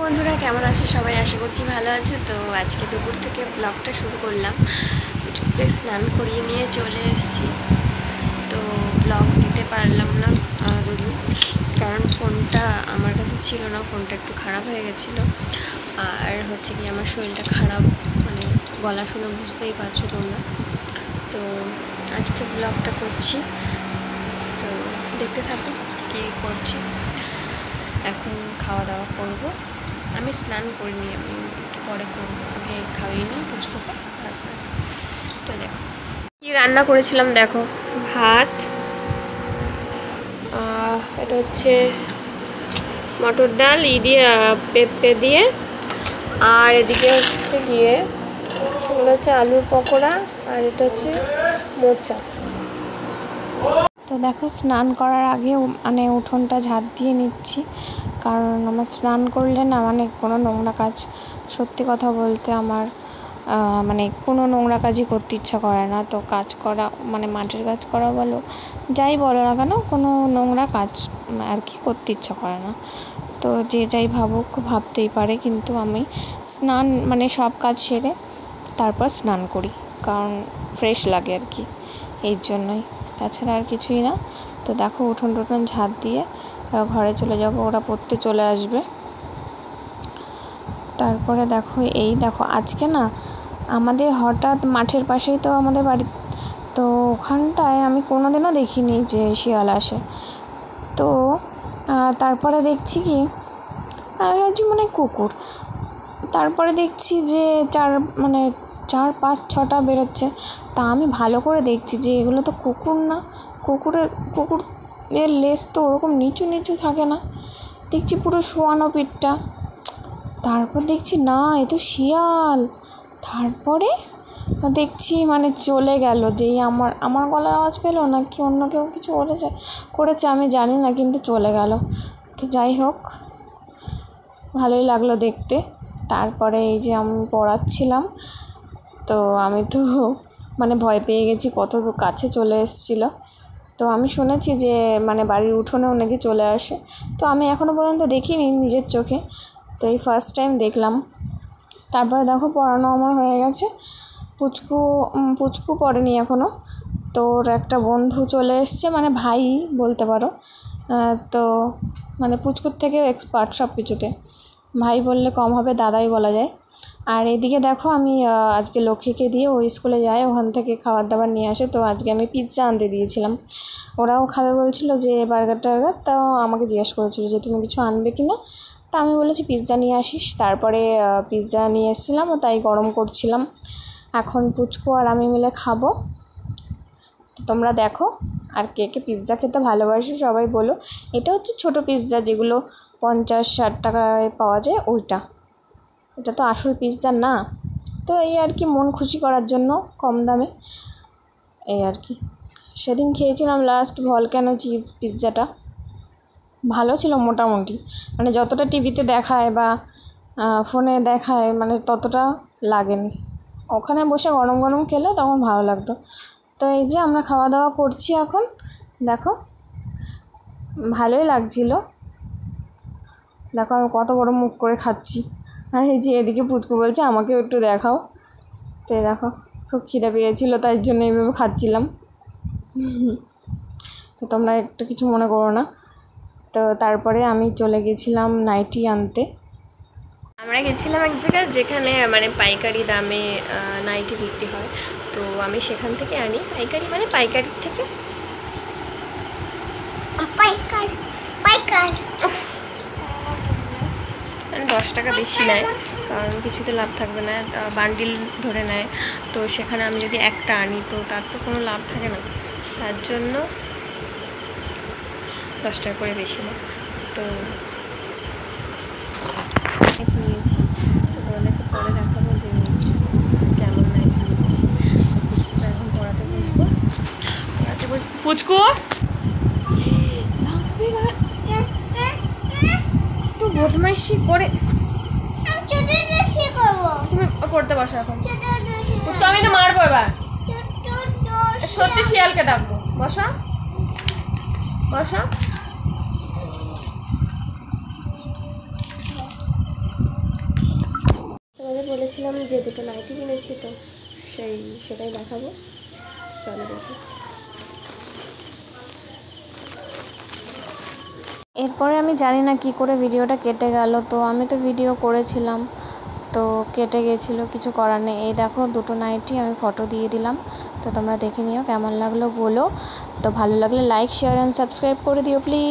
বন্ধুরা কেমন আছো সবাই? আশা করছি ভালো আছো। তো আজকে দুপুর থেকে ব্লগটা শুরু করলাম। স্নান করিয়ে নিয়ে চলে এসেছি। তো ব্লগ দিতে পারলাম না দুদিন, কারণ ফোনটা আমার কাছে ছিল না। ফোনটা একটু খারাপ হয়ে গেছিলো। আর হচ্ছে কি আমার শরীরটা খারাপ, মানে গলা শুনে বুঝতেই পারছো তোমরা। তো আজকে ব্লগটা করছি, তো দেখতে থাকো কী করছি। এখন খাওয়া দাওয়া করবো। আমি স্নান করিনি, আমি একটু পরে করবো। আগে খাইয়ে নিই পুস্তকে, তারপরে। তো দেখো কী রান্না করেছিলাম। দেখো, ভাত, এটা হচ্ছে মটর ডাল দিয়ে পেঁপে দিয়ে, আর এদিকে হচ্ছে গিয়ে এগুলো হচ্ছে আলুর পকোড়া, আর এটা হচ্ছে মোচা। তো দেখো, স্নান করার আগে মানে উঠোনটা ঝাঁট দিয়ে নিচ্ছি, কারণ আমার স্নান করলে না মানে কোনো নোংরা কাজ, সত্যি কথা বলতে আমার মানে কোনো নোংরা কাজই করতে ইচ্ছা করে না। তো কাজ করা মানে মাটির কাজ করা বলো, যাই বলো না কেন, কোনো নোংরা কাজ আর কি করতে ইচ্ছা করে না। তো যে যাই ভাবুক, ভাবতেই পারে, কিন্তু আমি স্নান মানে সব কাজ সেরে তারপর স্নান করি, কারণ ফ্রেশ লাগে আর কি, এই জন্যই, তাছাড়া আর কিছুই না। তো দেখো উঠোন ঝাঁট দিয়ে ঘরে চলে যাব, ওরা পড়তে চলে আসবে। তারপরে দেখো দেখো আজকে না আমাদের হঠাৎ মাঠের পাশেই তো আমাদের বাড়ি, তো ওখানটায় আমি কোনোদিনও দেখিনি যে শিয়াল আসে। তো তারপরে দেখছি কি, আমি ভাবছি মানে কুকুর, তারপরে দেখছি যে 4-5-6টা বেরোচ্ছে। তা আমি ভালো করে দেখছি যে এগুলো তো কুকুর না, কুকুরের লেজ তো ওরকম নিচু নিচু থাকে না, দেখছি পুরো শোয়ানো পিঠটা। তারপর দেখছি না, এ তো শিয়াল। তারপরে দেখছি মানে চলে গেল, যেই আমার গলার আওয়াজ পেলো না কি অন্য কেউ কিছু করেছে আমি জানি না, কিন্তু চলে গেল। তো যাই হোক, ভালোই লাগলো দেখতে। তারপরে এই যে আমি পড়াচ্ছিলাম, তো আমি তো মানে ভয় পেয়ে গেছি, কত কাছে চলে এসেছিলো। তো আমি শুনেছি যে মানে বাড়ির উঠোনেও নাকি চলে আসে, তো আমি এখনও পর্যন্ত দেখিনি নিজের চোখে, তো এই ফার্স্ট টাইম দেখলাম। তারপরে দেখো পড়ানো আমার হয়ে গেছে। পুচকু পড়েনি এখনও, তো ওর একটা বন্ধু চলে এসছে, মানে ভাই বলতে পারো। তো মানে পুচকুর থেকেও এক্সপার্ট সব কিছুতে, ভাই বললে কম হবে, দাদাই বলা যায়। আর এদিকে দেখো আমি আজকে লক্ষ্মীকে দিয়ে ওই স্কুলে যায়, ওখান থেকে খাবার দাবার নিয়ে আসে। তো আজকে আমি পিৎজা আনতে দিয়েছিলাম, ওরাও খাবে বলছিল যে বার্গার টার্গার। তাও আমাকে জিজ্ঞেস করেছিল যে তুমি কিছু আনবে কি না, তা আমি বলেছি পিৎজা নিয়ে আসিস। তারপরে পিৎজা নিয়ে এসেছিলাম, তাই গরম করছিলাম। এখন পুচকু আর আমি মিলে খাবো। তো তোমরা দেখো, আর কে কে পিৎজা খেতে ভালোবাসো সবাই বলো। এটা হচ্ছে ছোটো পিৎজা, যেগুলো 50-60 টাকায় পাওয়া যায়, ওইটা। এটা তো আসল পিৎজা না। তো এই আর কি, মন খুশি করার জন্য কম দামে, এই আর কি। সেদিন খেয়েছিলাম লাস্ট ভলক্যানো চিজ পিৎজাটা, ভালো ছিল মোটামুটি, মানে যতটা টিভিতে দেখায় বা ফোনে দেখায় মানে ততটা লাগেনি। ওখানে বসে গরম গরম খেলে তখন ভালো লাগতো। তো এই যে আমরা খাওয়া দাওয়া করছি এখন, দেখো ভালোই লাগছিল। দেখো আমি কত বড় মুখ করে খাচ্ছি, আর এই যে এদিকে পুচকু বলছে আমাকেও একটু দেখাও। তো দেখো খুব খিদে পেয়েছিল, তাই জন্য এইভাবে খাচ্ছিলাম। তো তোমরা একটু কিছু মনে করো না। তো তারপরে আমি চলে গেছিলাম নাইটি আনতে। আমরা গেছিলাম এক জায়গায় যেখানে মানে পাইকারি দামে নাইটি বিক্রি হয়, তো আমি সেখান থেকে আনি। পাইকারি মানে পাইকারি থেকে মানে 10 টাকা বেশি নেয়, কারণ কিছুতে লাভ থাকবে না, বান্ডিল ধরে নেয়। তো সেখানে আমি যদি একটা আনি তো তার তো কোনো লাভ থাকে না, তার জন্য 10 টাকা করে বেশি নেয়। তো নিয়েছি, তো তোমাদেরকে পরে দেখাবো যে কেমন নাইটি নিয়েছি। পুচকুটা এখন পড়াতে বসবো। পুচকু তো বদমাইশি করে, তুমি পড়তে বসো এখন। পুচকু আমি তো মারবো এবার, সত্যি শিয়ালকে ডাকবো। বসো বসো। বলেছিলাম যে দুটো নাইটি কিনেছি, তো সেটাই দেখাবো। চলো দেখি। এরপরে আমি জানি না কি করে ভিডিওটা কেটে গেল, তো আমি তো ভিডিও করেছিলাম, তো কেটে গেছিলো, কিছু করার নেই। এই দেখো দুটো নাইটি আমি ফটো দিয়ে দিলাম, তো তোমরা দেখে নিও, কেমন লাগলো বলো। তো ভালো লাগলে লাইক, শেয়ার অ্যান্ড সাবস্ক্রাইব করে দিও প্লিজ।